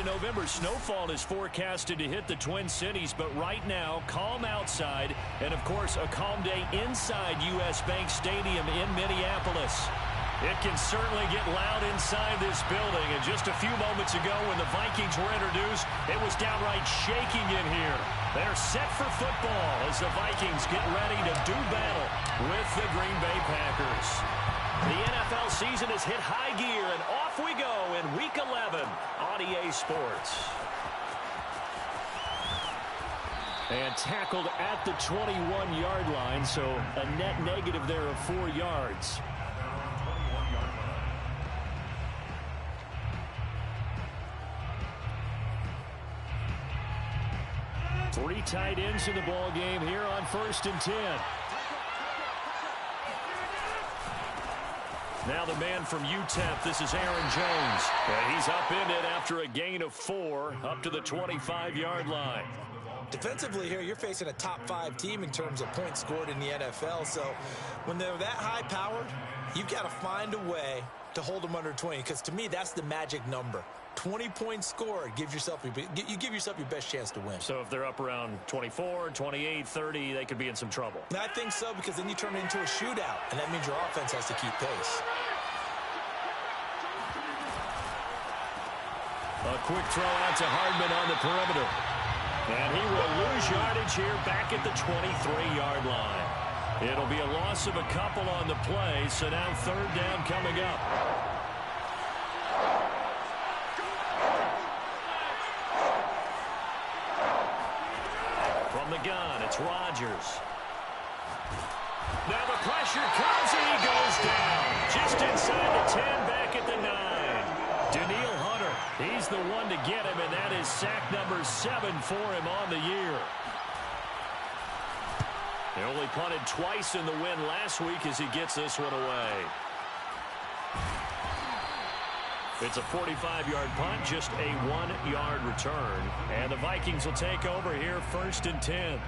to November. Snowfall is forecasted to hit the Twin Cities, but right now, calm outside, and of course, a calm day inside U.S. Bank Stadium in Minneapolis. It can certainly get loud inside this building, and just a few moments ago when the Vikings were introduced, it was downright shaking in here. They're set for football as the Vikings get ready to do battle with the Green Bay Packers. The NFL season has hit high gear, and off we go in Week 11 on EA Sports. And tackled at the 21-yard line, so a net negative there of 4 yards. Three tight ends in the ball game here on 1st and 10. Now the man from UTEP, this is Aaron Jones. And he's up in it after a gain of 4 up to the 25-yard line. Defensively here, you're facing a top 5 team in terms of points scored in the NFL. So when they're that high-powered, you've got to find a way to hold them under 20. Because to me, that's the magic number. 20 points scored, you give yourself your best chance to win. So if they're up around 24, 28, 30, they could be in some trouble. And I think so, because then you turn it into a shootout, and that means your offense has to keep pace. A quick throw out to Hardman on the perimeter. And he will lose yardage here back at the 23-yard line. It'll be a loss of a couple on the play, so now 3rd down coming up. From the gun, it's Rodgers. Now the pressure comes, and he goes down. Just inside the 10, back at the 9. Daniil Hunter, he's the one to get him, and that is sack number 7 for him on the year. He only punted twice in the win last week as he gets this one away. It's a 45-yard punt, just a 1-yard return. And the Vikings will take over here 1st and 10.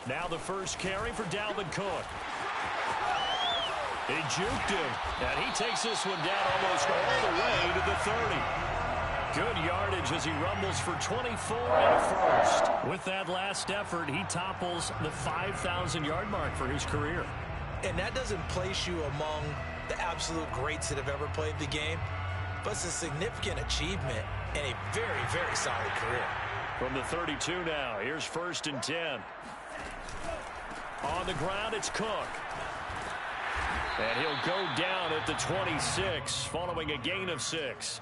Now the first carry for Dalvin Cook. He juked him, and he takes this one down almost all the way to the 30. Good yardage as he rumbles for 24 and a first. With that last effort, he topples the 5,000-yard mark for his career. And that doesn't place you among the absolute greats that have ever played the game, but it's a significant achievement and a very, very solid career. From the 32 now, here's 1st and 10. On the ground, it's Cook. And he'll go down at the 26 following a gain of 6.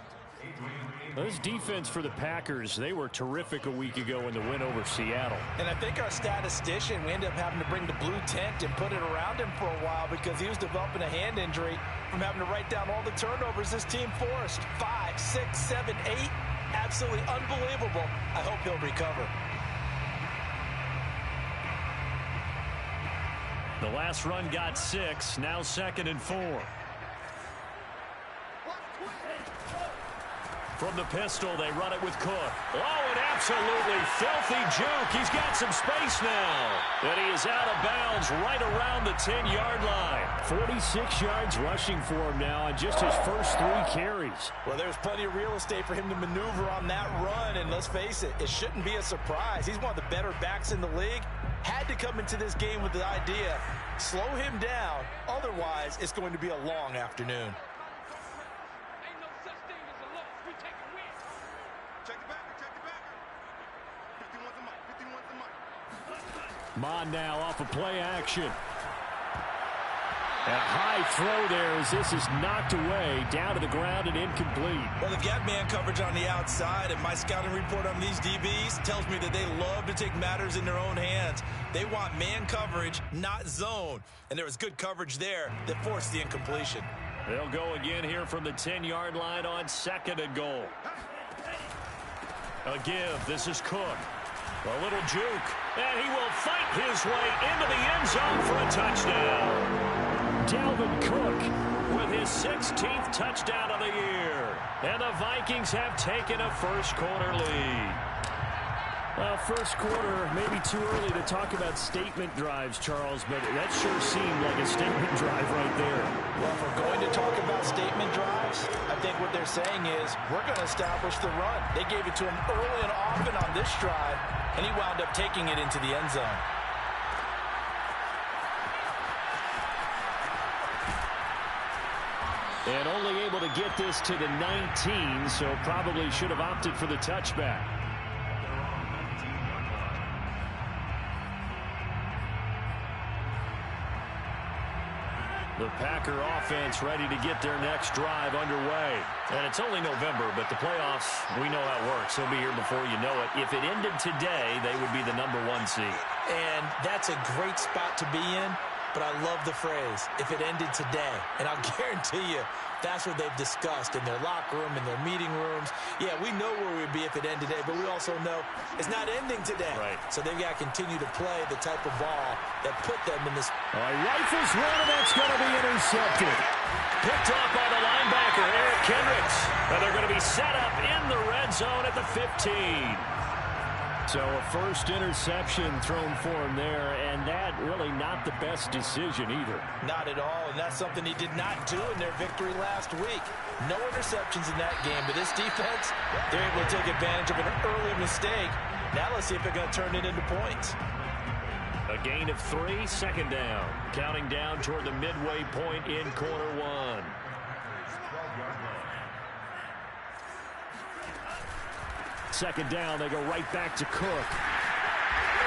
This defense for the Packers, they were terrific a week ago in the win over Seattle. And I think our statistician, we ended up having to bring the blue tent and put it around him for a while because he was developing a hand injury from having to write down all the turnovers this team forced. 5, 6, 7, 8. Absolutely unbelievable. I hope he'll recover. The last run got 6, now 2nd and 4. From the pistol, they run it with Cook. Oh, an absolutely filthy juke. He's got some space now. And he is out of bounds right around the 10-yard line. 46 yards rushing for him now on just his first 3 carries. Well, there's plenty of real estate for him to maneuver on that run. And let's face it, it shouldn't be a surprise. He's one of the better backs in the league. Had to come into this game with the idea, slow him down. Otherwise, it's going to be a long afternoon. Mon now off of play action. A high throw there as this is knocked away, down to the ground and incomplete. Well, they've got man coverage on the outside, and my scouting report on these DBs tells me that they love to take matters in their own hands. They want man coverage, not zone. And there was good coverage there that forced the incompletion. They'll go again here from the 10-yard line on 2nd and goal. A give. This is Cook. A little juke. And he will fight his way into the end zone for a touchdown. Dalvin Cook with with his 16th touchdown of the year. And the Vikings have taken a first-quarter lead. Well, first quarter, maybe too early to talk about statement drives, Charles, but that sure seemed like a statement drive right there. Well, if we're going to talk about statement drives, I think what they're saying is we're going to establish the run. They gave it to him early and often on this drive, and he wound up taking it into the end zone. And only able to get this to the 19, so probably should have opted for the touchback. The Packer offense ready to get their next drive underway. And it's only November, but the playoffs, we know how it works. They'll be here before you know it. If it ended today, they would be the #1 seed. And that's a great spot to be in, but I love the phrase, if it ended today. And I'll guarantee you, that's what they've discussed in their locker room, in their meeting rooms. Yeah, we know where we'd be if it ended today, but we also know it's not ending today. Right. So they've got to continue to play the type of ball that put them in this. Rifles one, and that's going to be intercepted. Picked off by the linebacker, Eric Kendricks. And they're going to be set up in the red zone at the 15. So a first interception thrown for him there, and that really not the best decision either. Not at all, and that's something he did not do in their victory last week. No interceptions in that game, but this defense, they're able to take advantage of an early mistake. Now let's see if they're going to turn it into points. A gain of 3, second down. Counting down toward the midway point in quarter one. Second down, they go right back to Cook.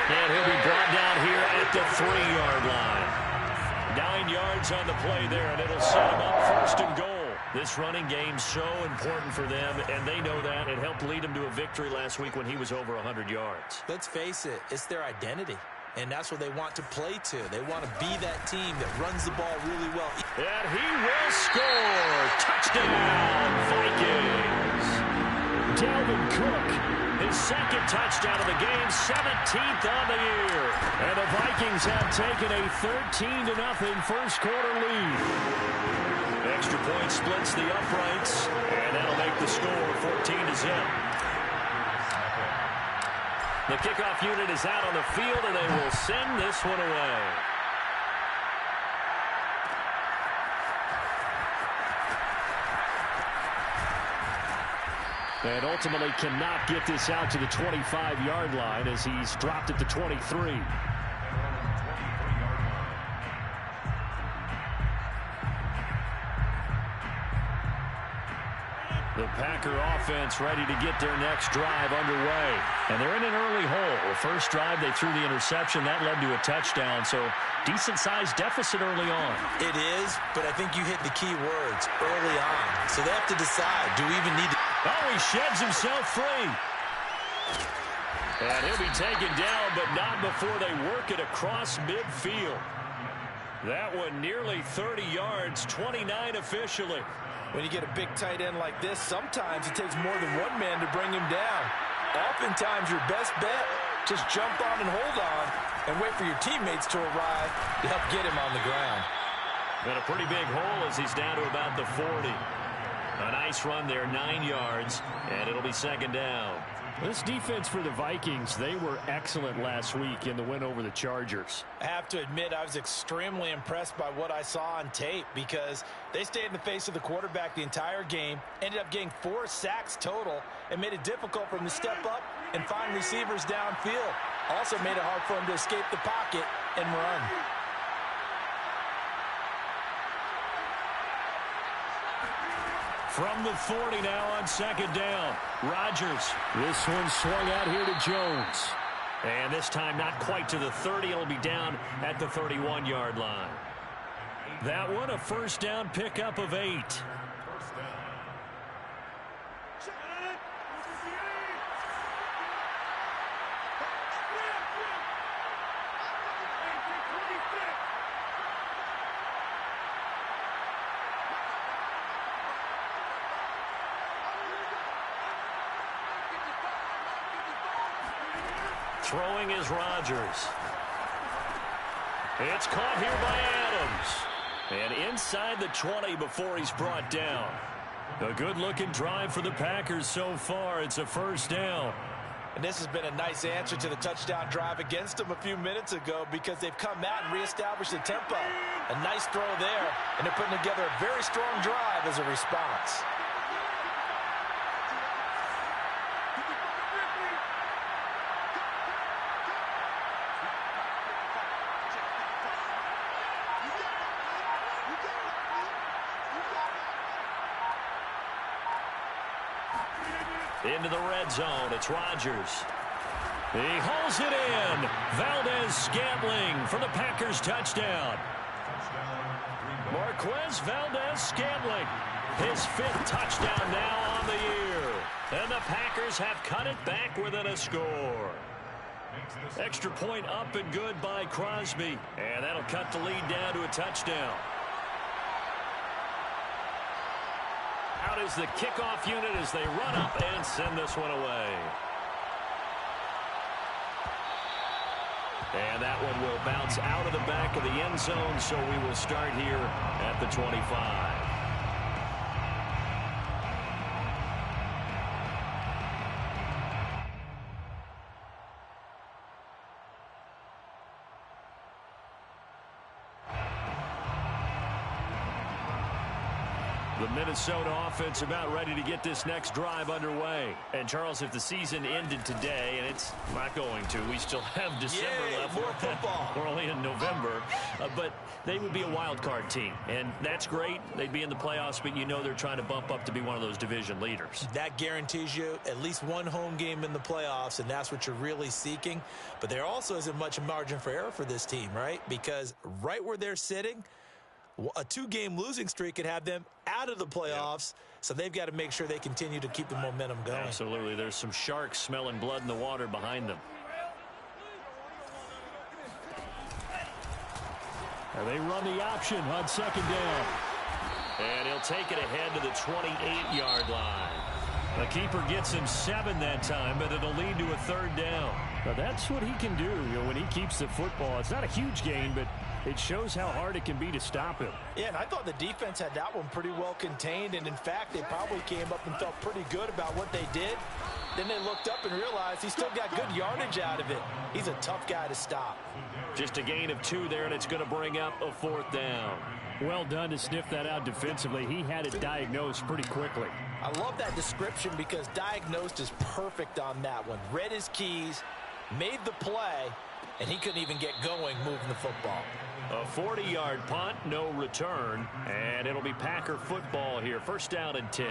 And he'll be brought down here at the 3-yard line. 9 yards on the play there, and it'll set him up first and goal. This running game's so important for them, and they know that. It helped lead them to a victory last week when he was over 100 yards. Let's face it, it's their identity, and that's what they want to play to. They want to be that team that runs the ball really well. And he will score. Touchdown, Vikings. Dalvin Cook, his second touchdown of the game, 17th on the year. And the Vikings have taken a 13-0 first quarter lead. Extra point splits the uprights, and that'll make the score 14-0. The kickoff unit is out on the field, and they will send this one away. And ultimately cannot get this out to the 25-yard line as he's dropped at the 23. The Packer offense ready to get their next drive underway. And they're in an early hole. The first drive, they threw the interception. That led to a touchdown, so decent-sized deficit early on. It is, but I think you hit the key words, early on. So they have to decide, do we even need to... Oh, he sheds himself free. And he'll be taken down, but not before they work it across midfield. That one nearly 30 yards, 29 officially. When you get a big tight end like this, sometimes it takes more than one man to bring him down. Oftentimes, your best bet, just jump on and hold on and wait for your teammates to arrive to help get him on the ground. And a pretty big hole as he's down to about the 40. A nice run there, 9 yards, and it'll be second down. This defense for the Vikings, they were excellent last week in the win over the Chargers. I have to admit, I was extremely impressed by what I saw on tape because they stayed in the face of the quarterback the entire game, ended up getting 4 sacks total, and made it difficult for him to step up and find receivers downfield. Also made it hard for him to escape the pocket and run. From the 40 now on second down. Rodgers. This one swung out here to Jones. And this time not quite to the 30. It'll be down at the 31-yard line. That one a first down pickup of 8. Throwing is Rodgers. It's caught here by Adams. And inside the 20 before he's brought down. A good-looking drive for the Packers so far. It's a first down. And this has been a nice answer to the touchdown drive against them a few minutes ago because they've come out and reestablished the tempo. A nice throw there, and they're putting together a very strong drive as a response. Into the red zone, it's Rodgers. He hauls it in. Valdez-Scantling for the Packers touchdown. Marquez Valdez-Scantling, his 5th touchdown now on the year. And the Packers have cut it back within a score. Extra point up and good by Crosby. And that'll cut the lead down to a touchdown. Out is the kickoff unit as they run up and send this one away. And that one will bounce out of the back of the end zone, so we will start here at the 25. The Minnesota offense about ready to get this next drive underway. And, Charles, if the season ended today, and it's not going to, we still have December left. More football. We're only in November. But they would be a wild card team. And that's great. They'd be in the playoffs, but you know they're trying to bump up to be one of those division leaders. That guarantees you at least one home game in the playoffs, and that's what you're really seeking. But there also isn't much margin for error for this team, right? Because right where they're sitting, a 2-game losing streak could have them out of the playoffs, so they've got to make sure they continue to keep the momentum going. Absolutely. There's some sharks smelling blood in the water behind them. And they run the option on 2nd down. And he'll take it ahead to the 28-yard line. The keeper gets him 7 that time, but it'll lead to a 3rd down. Now that's what he can do, when he keeps the football. It's not a huge gain, but it shows how hard it can be to stop him. Yeah, and I thought the defense had that one pretty well contained, and in fact, they probably came up and felt pretty good about what they did. Then they looked up and realized he still got good yardage out of it. He's a tough guy to stop. Just a gain of 2 there, and it's going to bring up a 4th down. Well done to sniff that out defensively. He had it diagnosed pretty quickly. I love that description because diagnosed is perfect on that one. Read his keys, made the play, and he couldn't even get going moving the football. A 40-yard punt, no return, and it'll be Packer football here. 1st down and 10.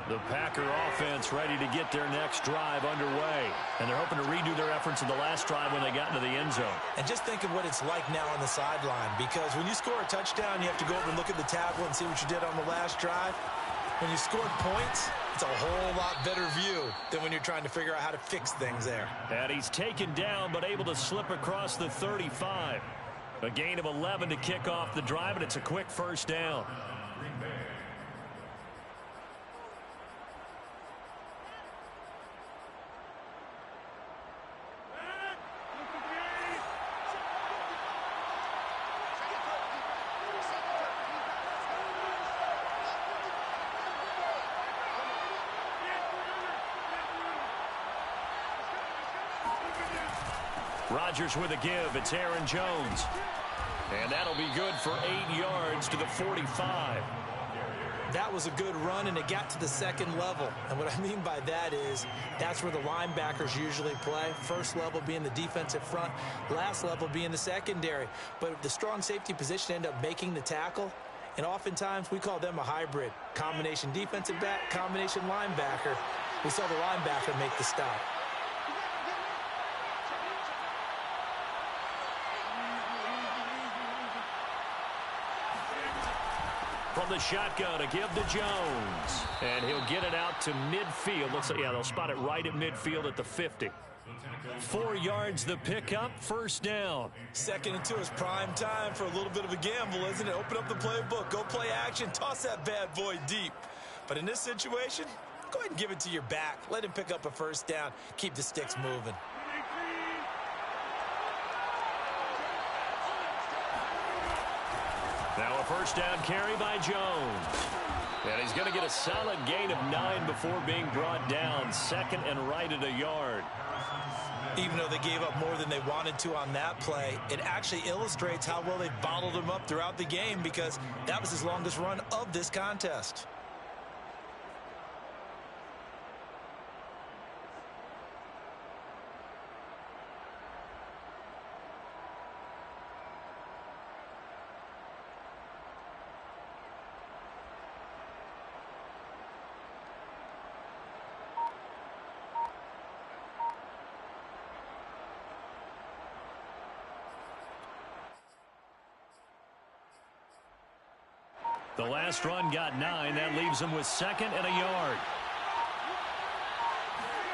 The Packer offense ready to get their next drive underway, and they're hoping to redo their efforts in the last drive when they got into the end zone. And just think of what it's like now on the sideline, because when you score a touchdown, you have to go over and look at the tablet and see what you did on the last drive. When you scored points, it's a whole lot better view than when you're trying to figure out how to fix things there. And he's taken down, but able to slip across the 35. A gain of 11 to kick off the drive, and it's a quick 1st down. Rodgers with a give. It's Aaron Jones. And that'll be good for 8 yards to the 45. That was a good run, and it got to the 2nd level. And what I mean by that is that's where the linebackers usually play. 1st level being the defensive front, last level being the secondary. But the strong safety position ended up making the tackle. And oftentimes we call them a hybrid. Combination defensive back, combination linebacker. We saw the linebacker make the stop. From the shotgun, a give to Jones. And he'll get it out to midfield. Looks like, yeah, they'll spot it right at midfield at the 50. 4 yards the pickup, 1st down. 2nd and 2 is prime time for a little bit of a gamble, isn't it? Open up the playbook, go play action, toss that bad boy deep. But in this situation, go ahead and give it to your back. Let him pick up a 1st down. Keep the sticks moving. first down carry by Jones. And he's going to get a solid gain of 9 before being brought down. Second and right at a yard. Even though they gave up more than they wanted to on that play, it actually illustrates how well they bottled him up throughout the game, because that was his longest run of this contest. The last run got 9. That leaves him with second and a yard.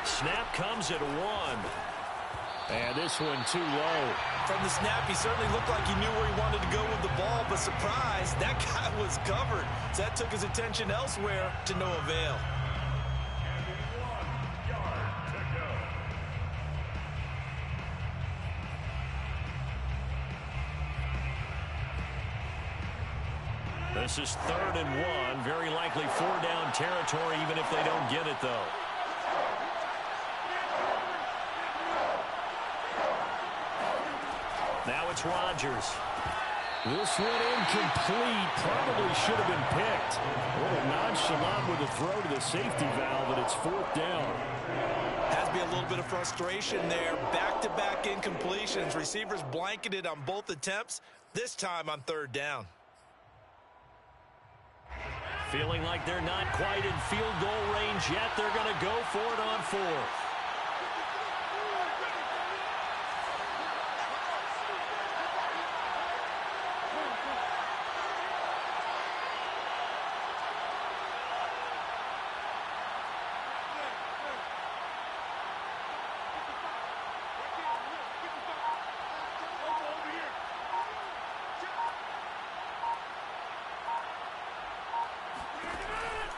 Snap comes at 1. And this one too low. From the snap, he certainly looked like he knew where he wanted to go with the ball, but surprise, that guy was covered. So that took his attention elsewhere to no avail. This is 3rd and 1. Very likely 4-down territory, even if they don't get it, though. Now it's Rodgers. This one incomplete. Probably should have been picked. A little nonchalant with a throw to the safety valve, and it's 4th down. Has to be a little bit of frustration there. Back-to-back incompletions. Receivers blanketed on both attempts, this time on 3rd down. Feeling like they're not quite in field goal range yet. They're going to go for it on 4th.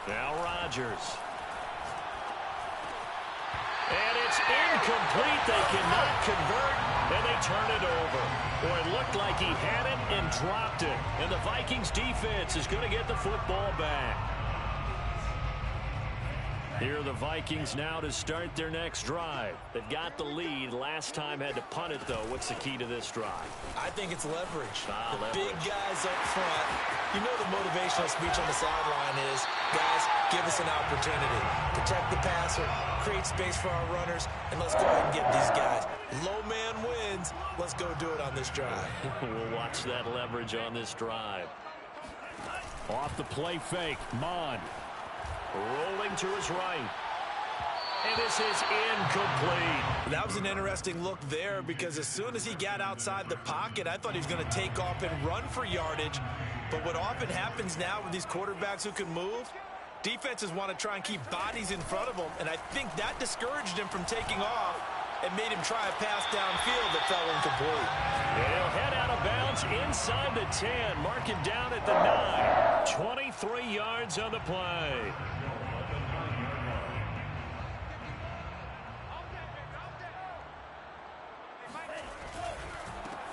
Now Rodgers. And it's incomplete. They cannot convert, and they turn it over. Or it looked like he had it and dropped it. And the Vikings defense is going to get the football back. Here are the Vikings now to start their next drive. They've got the lead. Last time had to punt it, though. What's the key to this drive? I think it's leverage. Leverage. Big guys up front. You know the motivational speech on the sideline is, guys, give us an opportunity. Protect the passer, create space for our runners, and let's go ahead and get these guys. Low man wins. Let's go do it on this drive. We'll watch that leverage on this drive. Off the play fake, Mon. Rolling to his right. And this is incomplete. That was an interesting look there, because as soon as he got outside the pocket, I thought he was going to take off and run for yardage. But what often happens now with these quarterbacks who can move, defenses want to try and keep bodies in front of them, and I think that discouraged him from taking off and made him try a pass downfield that fell incomplete. He'll head out of bounds inside the 10. Mark him down at the 9. 23 yards on the play.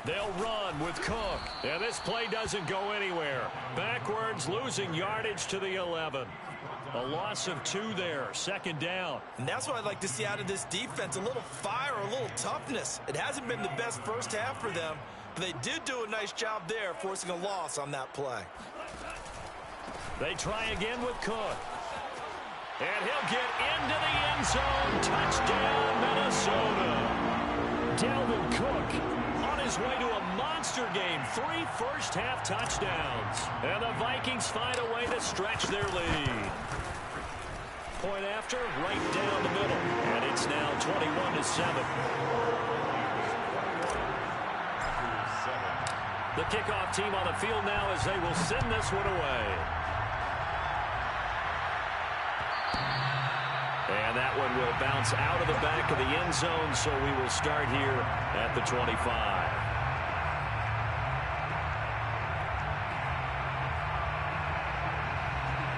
They'll run with Cook. And this play doesn't go anywhere. Backwards, losing yardage to the 11. A loss of 2 there. 2nd down. And that's what I'd like to see out of this defense. A little fire, a little toughness. It hasn't been the best first half for them, but they did do a nice job there, forcing a loss on that play. They try again with Cook. And he'll get into the end zone. Touchdown, Minnesota. Dalvin Cook on his way to a monster game. 3 first-half touchdowns. And the Vikings find a way to stretch their lead. Point after, right down the middle. And it's now 21-7. The kickoff team on the field now as they will send this one away. And that one will bounce out of the back of the end zone, so we will start here at the 25.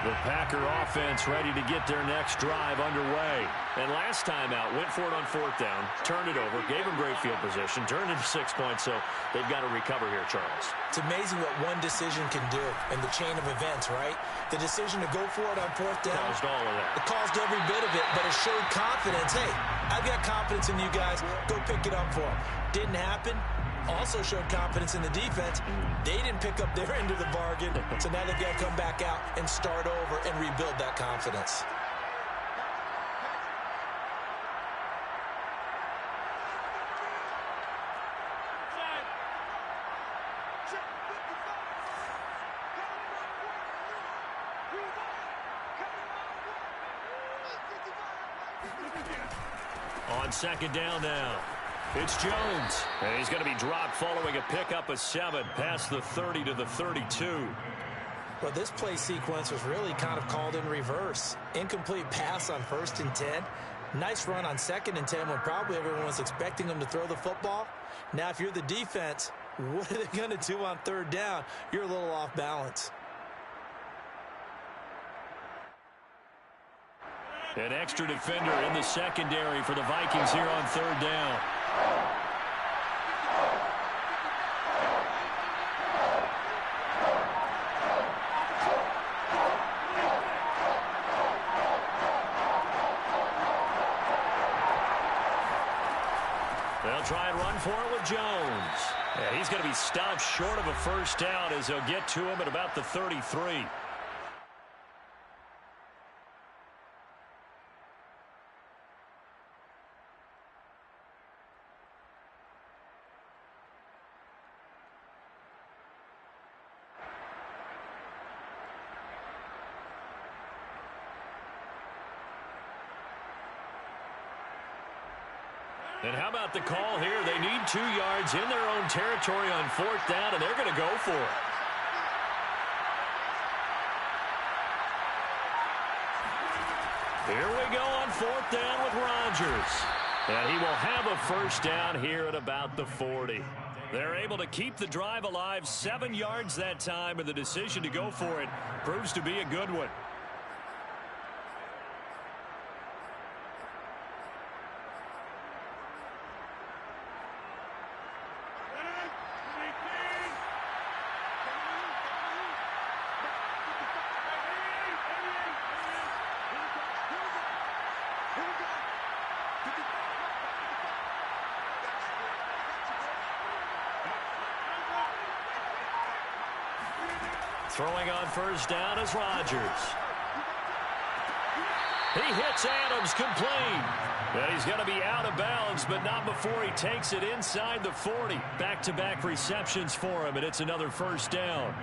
The Packer offense ready to get their next drive underway. And last time out, went for it on 4th down, turned it over, gave them great field position, turned it to 6 points, so they've got to recover here, Charles. It's amazing what one decision can do in the chain of events, right? The decision to go for it on 4th down. Caused all of that. It caused every bit of it, but it showed confidence. Hey, I've got confidence in you guys. Go pick it up for them. Didn't happen. Also showed confidence in the defense. They didn't pick up their end of the bargain, so now they've got to come back out and start over and rebuild that confidence. On 2nd down now. It's Jones, and he's going to be dropped following a pickup of 7 past the 30 to the 32. Well, this play sequence was really kind of called in reverse. Incomplete pass on 1st and 10. Nice run on 2nd and 10 when probably everyone was expecting them to throw the football. Now, if you're the defense, what are they going to do on 3rd down? You're a little off balance. An extra defender in the secondary for the Vikings here on 3rd down. They'll try and run for it with Jones. Yeah, he's going to be stopped short of a 1st down as they'll get to him at about the 33. And how about the call here? They need 2 yards in their own territory on 4th down, and they're going to go for it. Here we go on 4th down with Rodgers. And he will have a 1st down here at about the 40. They're able to keep the drive alive, 7 yards that time, and the decision to go for it proves to be a good one. Throwing on 1st down is Rodgers. He hits Adams complete. And he's going to be out of bounds, but not before he takes it inside the 40. Back-to-back receptions for him, and it's another 1st down.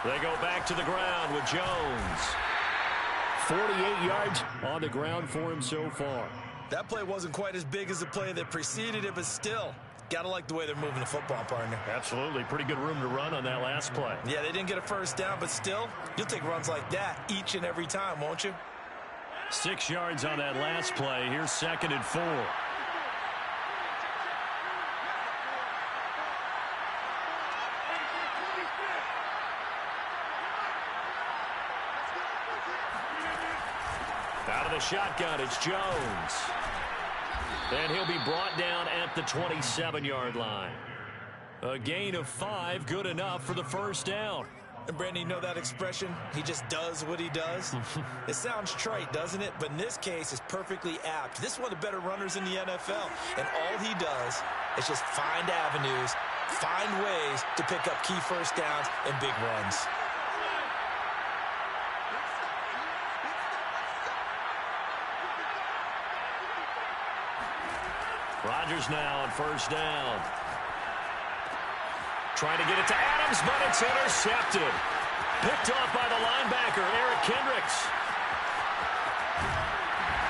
They go back to the ground with Jones. 48 yards on the ground for him so far. That play wasn't quite as big as the play that preceded it, but still, got to like the way they're moving the football, partner. Absolutely. Pretty good room to run on that last play. Yeah, they didn't get a 1st down, but still, you'll take runs like that each and every time, won't you? 6 yards on that last play. Here's 2nd and 4. Out of the shotgun, it's Jones. And he'll be brought down at the 27-yard line. A gain of 5, good enough for the 1st down. And, Brandon, you know that expression? He just does what he does? It sounds trite, doesn't it? But in this case, it's perfectly apt. This is one of the better runners in the NFL. And all he does is just find avenues, find ways to pick up key 1st downs and big runs. Rodgers now on 1st down. Trying to get it to Adams, but it's intercepted. Picked off by the linebacker, Eric Kendricks.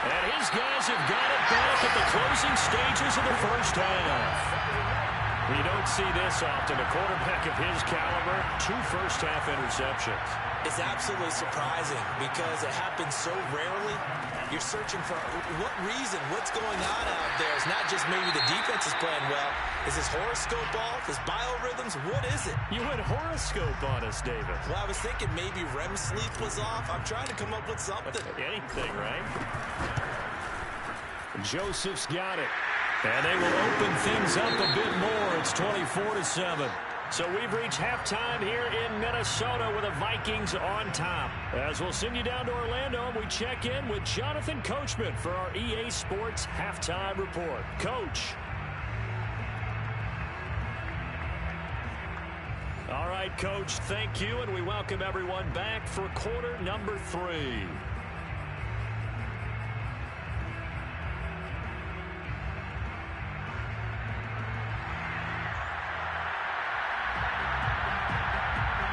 And his guys have got it back at the closing stages of the 1st half. You don't see this often. A quarterback of his caliber, 2 first-half interceptions. It's absolutely surprising because it happens so rarely. You're searching for what reason, what's going on out there. It's not just maybe the defense is playing well. Is his horoscope off? His biorhythms? What is it? You went horoscope on us, David. Well, I was thinking maybe REM sleep was off. I'm trying to come up with something. Anything, right? Joseph's got it. And they will open things up a bit more. It's 24-7. So we've reached halftime here in Minnesota with the Vikings on top. As we'll send you down to Orlando, we check in with Jonathan Coachman for our EA Sports Halftime Report. Coach. All right, Coach, thank you, and we welcome everyone back for quarter number 3.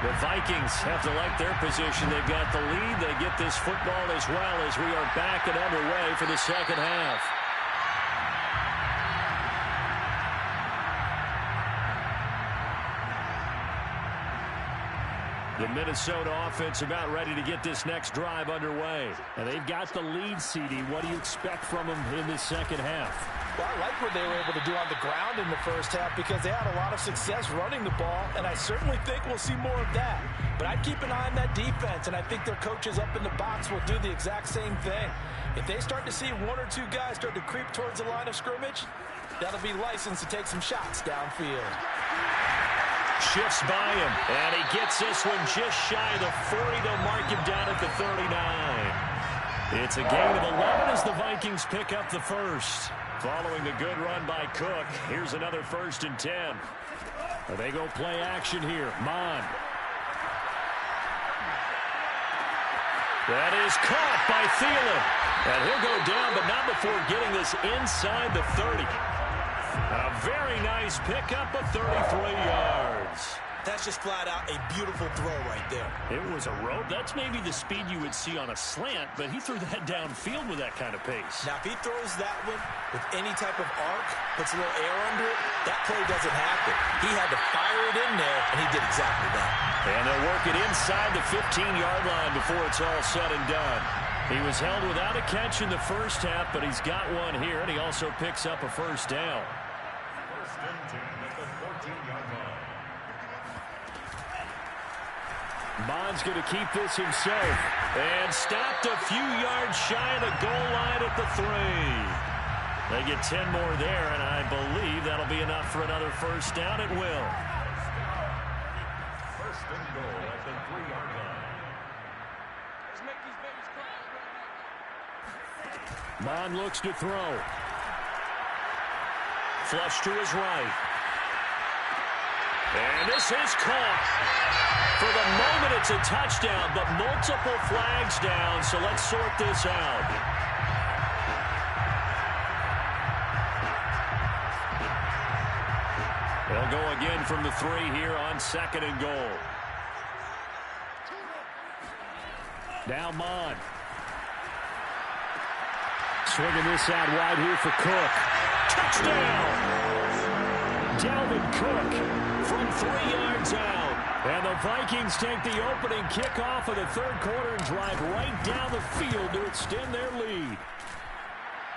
The Vikings have to like their position. They've got the lead. They get this football as well as we are back and underway for the second half. The Minnesota offense about ready to get this next drive underway. And they've got the lead, CD. What do you expect from them in the second half? Well, I like what they were able to do on the ground in the first half because they had a lot of success running the ball, and I certainly think we'll see more of that. But I'd keep an eye on that defense, and I think their coaches up in the box will do the exact same thing. If they start to see 1 or 2 guys start to creep towards the line of scrimmage, that'll be licensed to take some shots downfield. Shifts by him, and he gets this one just shy of the 40. They'll mark him down at the 39. It's a gain of 11 as the Vikings pick up the first. Following the good run by Cook, here's another 1st and 10. They go play action here. Mond. That is caught by Thielen. And he'll go down, but not before getting this inside the 30. A very nice pickup of 33 yards. That's just flat out a beautiful throw right there. It was a rope. That's maybe the speed you would see on a slant, but he threw that downfield with that kind of pace. Now, if he throws that one with any type of arc, puts a little air under it, that play doesn't happen. He had to fire it in there, and he did exactly that. And they'll work it inside the 15-yard line before it's all said and done. He was held without a catch in the first half, but he's got one here, and he also picks up a 1st down. Bond's going to keep this himself. And stopped a few yards shy of the goal line at the 3. They get 10 more there, and I believe that'll be enough for another 1st down. It will. 1st and goal at the 3-yard line. Let's make these babies cry. Bond looks to throw. Flush to his right. And this is caught. For the moment, it's a touchdown, but multiple flags down, so let's sort this out. They'll go again from the 3 here on 2nd and goal. Now Mond. Swinging this out wide here for Cook. Touchdown! Dalvin Cook from 3 yards out. And the Vikings take the opening kickoff of the 3rd quarter and drive right down the field to extend their lead.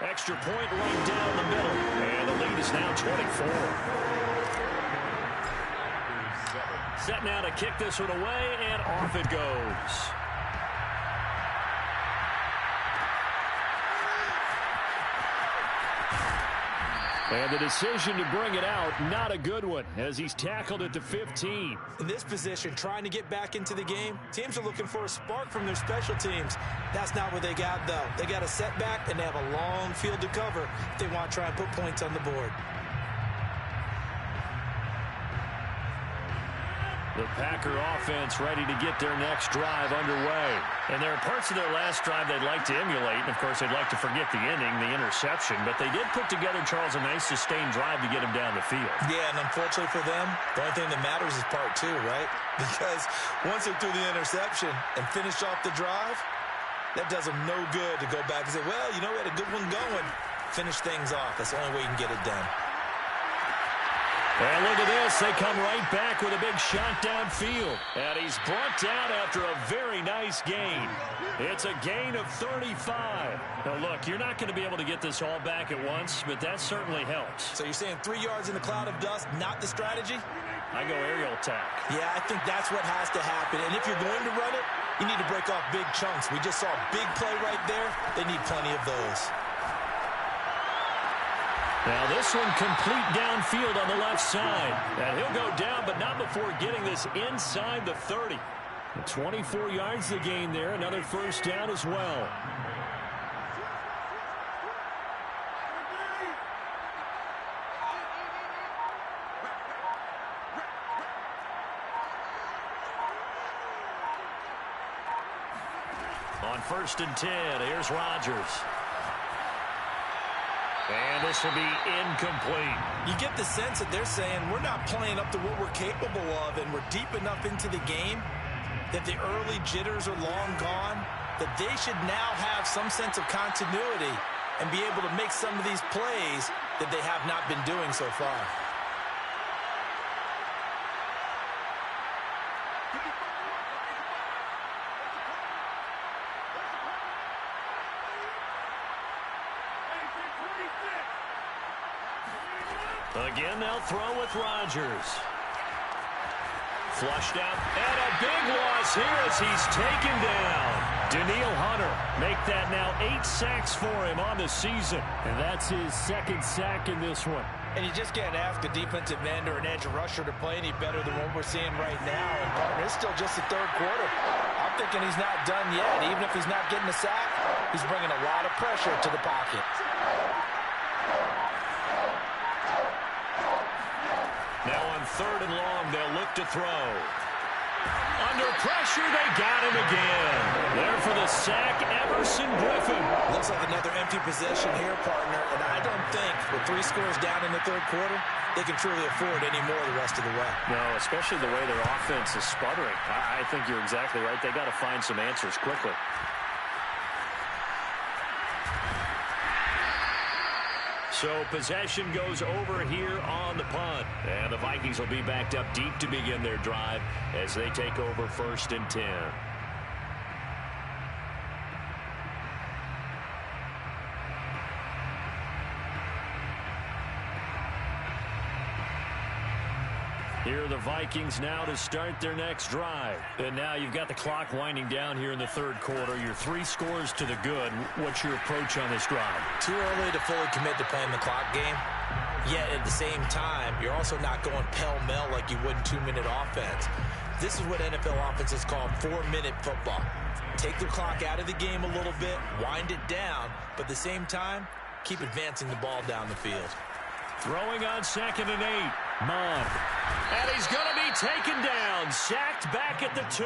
Extra point right down the middle. And the lead is now 24. Set now to kick this one away, and off it goes. And the decision to bring it out, not a good one, as he's tackled at the 15. In this position, trying to get back into the game, teams are looking for a spark from their special teams. That's not what they got, though. They got a setback, and they have a long field to cover if they want to try and put points on the board. The Packer offense ready to get their next drive underway. And there are parts of their last drive they'd like to emulate. And, of course, they'd like to forget the ending, the interception. But they did put together, Charles, a nice sustained drive to get them down the field. Yeah, and unfortunately for them, the only thing that matters is part 2, right? Because once they threw the interception and finished off the drive, that does them no good to go back and say, well, you know, we had a good one going. Finish things off. That's the only way you can get it done. And look at this. They come right back with a big shot downfield. And he's brought down after a very nice gain. It's a gain of 35. Now, look, you're not going to be able to get this all back at once, but that certainly helps. So you're saying 3 yards in a cloud of dust, not the strategy? I go aerial attack. Yeah, I think that's what has to happen. And if you're going to run it, you need to break off big chunks. We just saw a big play right there. They need plenty of those. Now this one complete downfield on the left side. And he'll go down, but not before getting this inside the 30. 24 yards to gain there. Another first down as well. On 1st and 10, here's Rodgers. And this will be incomplete. You get the sense that they're saying we're not playing up to what we're capable of, and we're deep enough into the game that the early jitters are long gone, that they should now have some sense of continuity and be able to make some of these plays that they have not been doing so far. Again, they'll throw with Rodgers. Flushed out, and a big loss here as he's taken down. Danielle Hunter make that now 8 sacks for him on the season. And that's his 2nd sack in this one. And you just can't ask a defensive end or an edge rusher to play any better than what we're seeing right now. And partner, it's still just the 3rd quarter. I'm thinking he's not done yet. Even if he's not getting a sack, he's bringing a lot of pressure to the pocket. Now on 3rd and long, they'll look to throw. Under pressure, they got him again. There for the sack, Everson Griffin. Looks like another empty possession here, partner. And I don't think with 3 scores down in the 3rd quarter, they can truly afford any more the rest of the way. No, especially the way their offense is sputtering. I think you're exactly right. They got to find some answers quickly. So possession goes over here on the punt. And the Vikings will be backed up deep to begin their drive as they take over 1st and 10. Here are the Vikings now to start their next drive. And now you've got the clock winding down here in the 3rd quarter. You're 3 scores to the good. What's your approach on this drive? Too early to fully commit to playing the clock game. Yet at the same time, you're also not going pell-mell like you would in 2-minute offense. This is what NFL offenses call 4-minute football. Take the clock out of the game a little bit, wind it down, but at the same time, keep advancing the ball down the field. Throwing on 2nd and 8. Mond. And he's going to be taken down. Sacked back at the 2.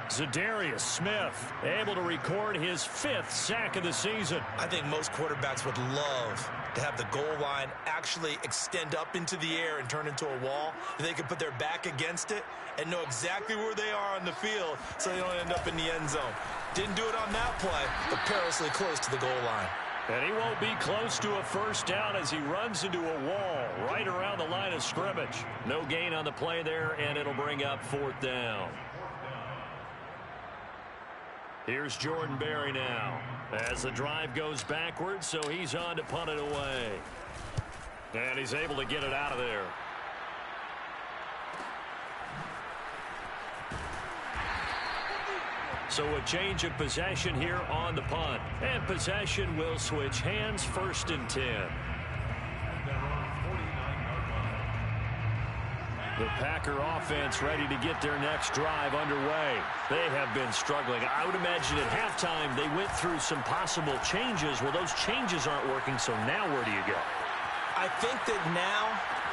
Zadarius Smith able to record his 5th sack of the season. I think most quarterbacks would love to have the goal line actually extend up into the air and turn into a wall. They can put their back against it and know exactly where they are on the field so they don't end up in the end zone. Didn't do it on that play, but perilously close to the goal line. And he won't be close to a first down as he runs into a wall right around the line of scrimmage. No gain on the play there, and it'll bring up 4th down. Here's Jordan Berry now as the drive goes backwards, so he's on to punt it away. And he's able to get it out of there. So a change of possession here on the punt. And possession will switch hands, 1st and 10. The Packer offense ready to get their next drive underway. They have been struggling. I would imagine at halftime they went through some possible changes. Well, those changes aren't working, so now where do you go? I think that now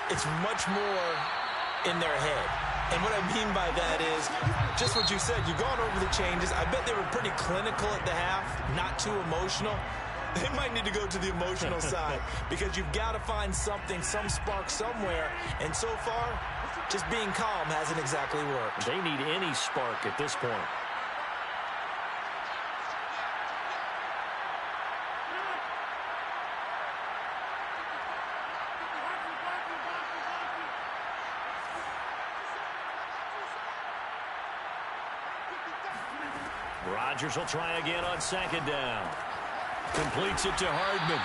it's much more in their head. And what I mean by that is just what you said. You've gone over the changes. I bet they were pretty clinical at the half, not too emotional. They might need to go to the emotional side because you've got to find something, some spark somewhere. And so far, just being calm hasn't exactly worked. They need any spark at this point. Rodgers will try again on second down. Completes it to Hardman.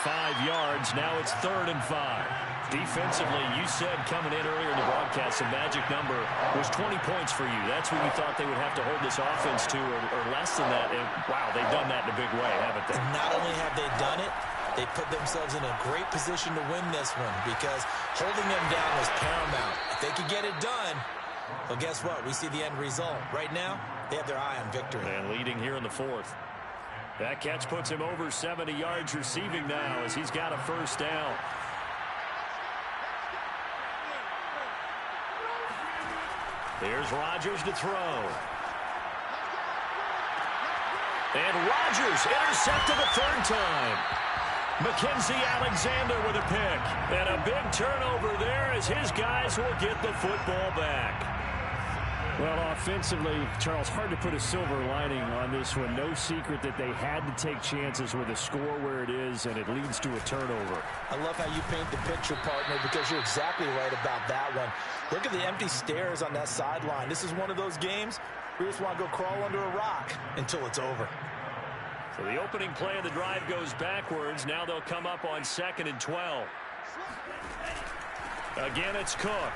5 yards. Now it's 3rd and 5. Defensively, you said coming in earlier in the broadcast, the magic number was 20 points for you. That's what you thought they would have to hold this offense to, or less than that. And, wow, they've done that in a big way, haven't they? Not only have they done it, they put themselves in a great position to win this one because holding them down was paramount. If they could get it done, well, guess what? We see the end result. Right now, they have their eye on victory. And leading here in the 4th. That catch puts him over 70 yards receiving now as he's got a 1st down. Here's Rodgers to throw. And Rodgers intercepted a 3rd time. Mackenzie Alexander with a pick. And a big turnover there as his guys will get the football back. Well, offensively, Charles, hard to put a silver lining on this one. No secret that they had to take chances with a score where it is, and it leads to a turnover. I love how you paint the picture, partner, because you're exactly right about that one. Look at the empty stares on that sideline. This is one of those games where you just want to go crawl under a rock until it's over. So the opening play of the drive goes backwards. Now they'll come up on 2nd and 12. Again, it's Cook.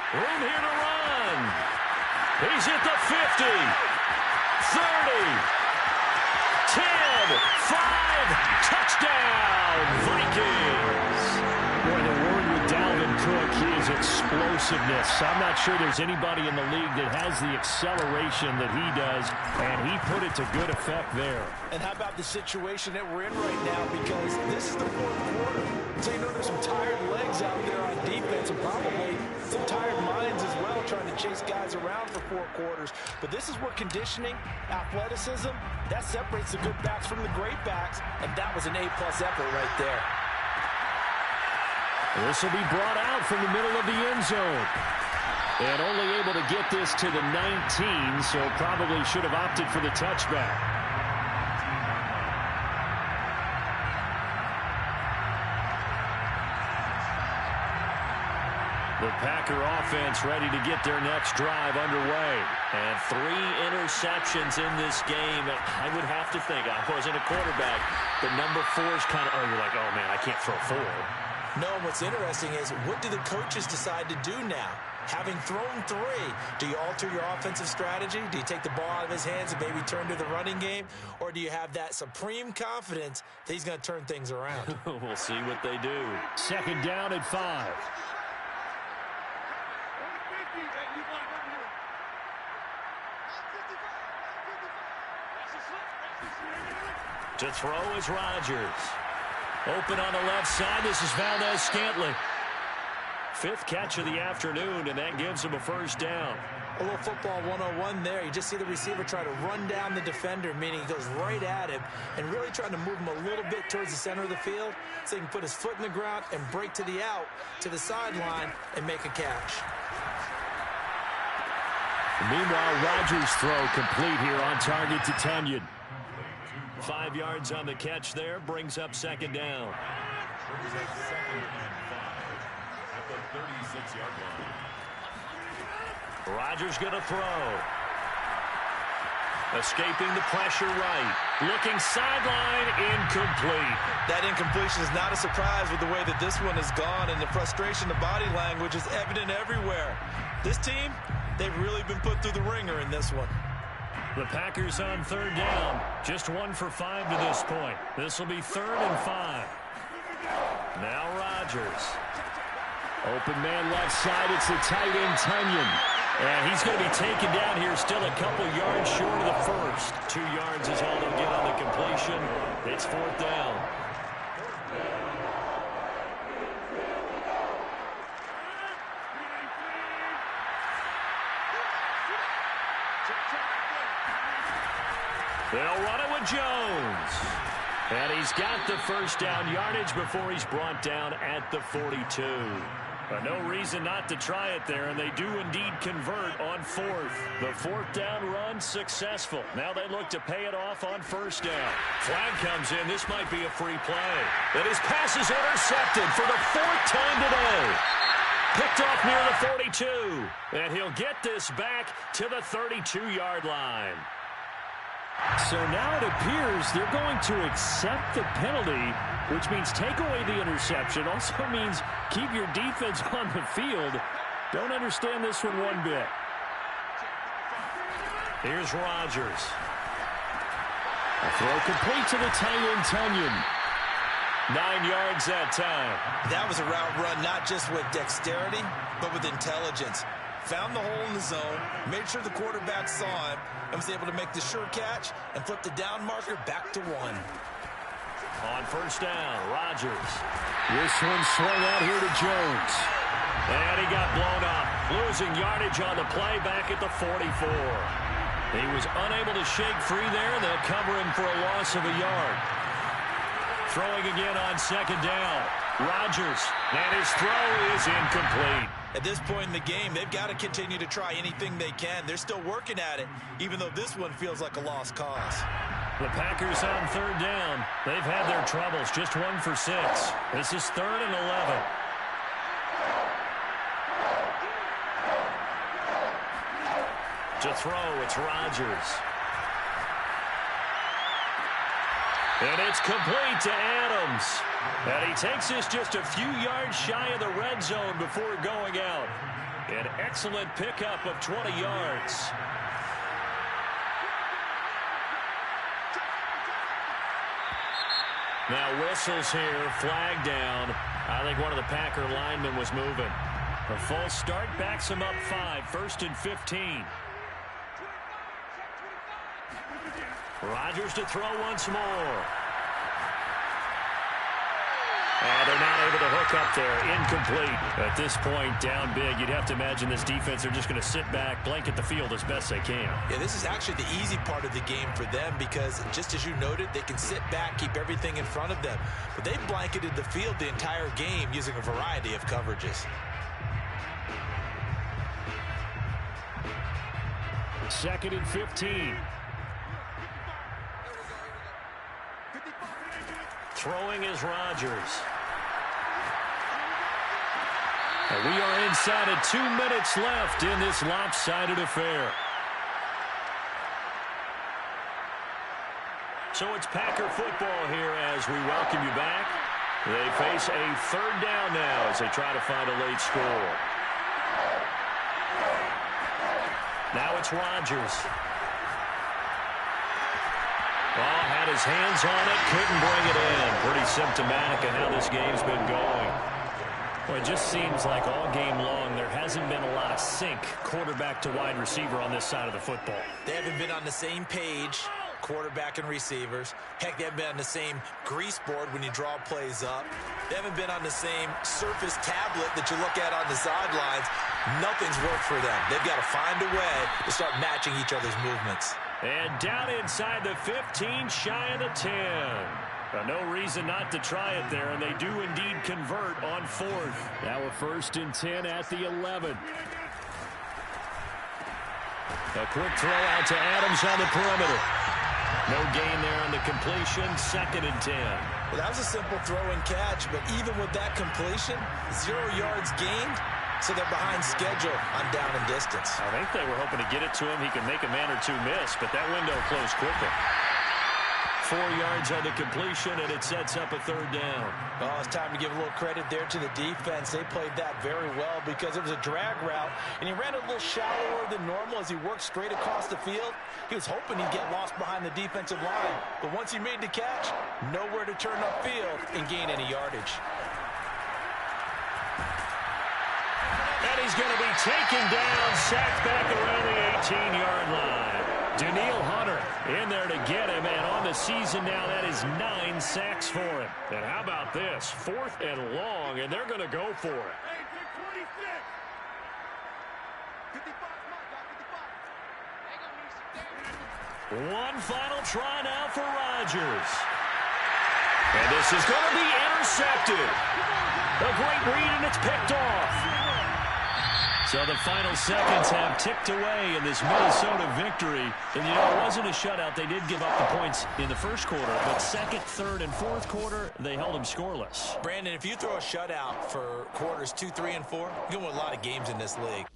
Room here to run. He's at the 50, 30, 10, 5, touchdown, Vikings. Boy, the word with Dalvin Cook is explosiveness. I'm not sure there's anybody in the league that has the acceleration that he does, and he put it to good effect there. And how about the situation that we're in right now, because this is the 4th quarter. So you know there's some tired legs out there on defense and probably some tired minds as well trying to chase guys around for 4 quarters. But this is where conditioning, athleticism, that separates the good backs from the great backs, and that was an A-plus effort right there. This will be brought out from the middle of the end zone. And only able to get this to the 19, so probably should have opted for the touchback. The Packer offense ready to get their next drive underway. And 3 interceptions in this game. I would have to think, I wasn't a quarterback, but number 4 is kind of, you're like, oh, man, I can't throw 4. No, what's interesting is what do the coaches decide to do now? Having thrown 3, do you alter your offensive strategy? Do you take the ball out of his hands and maybe turn to the running game? Or do you have that supreme confidence that he's going to turn things around? We'll see what they do. 2nd down at 5. To throw is Rodgers. Open on the left side. This is Valdez-Scantling. 5th catch of the afternoon, and that gives him a 1st down. A little football 101 there. You just see the receiver try to run down the defender, meaning he goes right at him and really trying to move him a little bit towards the center of the field so he can put his foot in the ground and break to the out, to the sideline, and make a catch. Meanwhile, Rodgers' throw complete here on target to Tunyon. 5 yards on the catch there, brings up 2nd down. Brings up 2nd and 5 at the 36-yard line. Rodgers going to throw. Escaping the pressure right. Looking sideline, incomplete. That incompletion is not a surprise with the way that this one has gone, and the frustration, the body language is evident everywhere. This team, they've really been put through the ringer in this one. The Packers on 3rd down. Just 1 for 5 to this point. This will be 3rd and 5. Now Rodgers. Open man left side. It's the tight end, Tunyon. And he's going to be taken down here, still a couple yards short of the 1st. 2 yards is all they'll get on the completion. It's 4th down. They'll run it with Jones. And he's got the 1st down yardage before he's brought down at the 42. But no reason not to try it there, and they do indeed convert on 4th. The 4th down run successful. Now they look to pay it off on 1st down. Flag comes in. This might be a free play. And his pass is intercepted for the 4th time today. Picked off near the 42. And he'll get this back to the 32-yard line. So now it appears they're going to accept the penalty, which means take away the interception. Also means keep your defense on the field. Don't understand this one bit. Here's Rodgers. A throw complete to the tight end, Tunyon. 9 yards that time. That was a route run, not just with dexterity, but with intelligence. Found the hole in the zone, made sure the quarterback saw him, and was able to make the sure catch and flip the down marker back to 1. On first down, Rodgers. This one swung out here to Jones. And he got blown up, losing yardage on the play back at the 44. He was unable to shake free there. They'll cover him for a loss of a yard. Throwing again on second down. Rodgers, and his throw is incomplete. At this point in the game, they've got to continue to try anything they can. They're still working at it, even though this one feels like a lost cause. The Packers on third down. They've had their troubles, just 1 for 6. This is 3rd and 11. To throw, it's Rodgers. And it's complete to Adams. And he takes this just a few yards shy of the red zone before going out. An excellent pickup of 20 yards. Now whistles here, flag down. I think one of the Packer linemen was moving. A false start backs him up 5, 1st and 15. Rodgers to throw once more. And they're not able to hook up there. Incomplete. At this point, down big. You'd have to imagine this defense, they're just going to sit back, blanket the field as best they can. Yeah, this is actually the easy part of the game for them because, just as you noted, they can sit back, keep everything in front of them. But they've blanketed the field the entire game using a variety of coverages. Second and 15. Throwing is Rodgers. And we are inside of 2 minutes left in this lopsided affair. So it's Packer football here as we welcome you back. They face a third down now as they try to find a late score. Now it's Rodgers. Ball had his hands on it, couldn't bring it in. Pretty symptomatic of how this game's been going. Well, it just seems like all game long there hasn't been a lot of sync quarterback to wide receiver on this side of the football. They haven't been on the same page, quarterback and receivers. Heck, they haven't been on the same grease board when you draw plays up. They haven't been on the same surface tablet that you look at on the sidelines. Nothing's worked for them. They've got to find a way to start matching each other's movements. And down inside the 15, shy of the 10. No reason not to try it there, and they do indeed convert on 4th. Now a 1st and 10 at the 11. A quick throw out to Adams on the perimeter. No gain there on the completion, 2nd and 10. Well, that was a simple throw and catch, but even with that completion, 0 yards gained. So they're behind schedule on down and distance. I think they were hoping to get it to him. He could make a man or two miss, but that window closed quickly. 4 yards on the completion, and it sets up a third down. Oh, it's time to give a little credit there to the defense. They played that very well because it was a drag route, and he ran a little shallower than normal as he worked straight across the field. He was hoping he'd get lost behind the defensive line, but once he made the catch, nowhere to turn upfield and gain any yardage. And he's going to be taken down, sacked back around the 18-yard line. Daniil Hunter in there to get him, and on the season now, that is 9 sacks for him. And how about this? 4th and long, and they're going to go for it. One final try now for Rodgers. And this is going to be intercepted. A great read, and it's picked off. So the final seconds have ticked away in this Minnesota victory. And, you know, it wasn't a shutout. They did give up the points in the first quarter. But second, third, and fourth quarter, they held them scoreless. Brandon, if you throw a shutout for quarters 2, 3, and 4, you're going to win a lot of games in this league.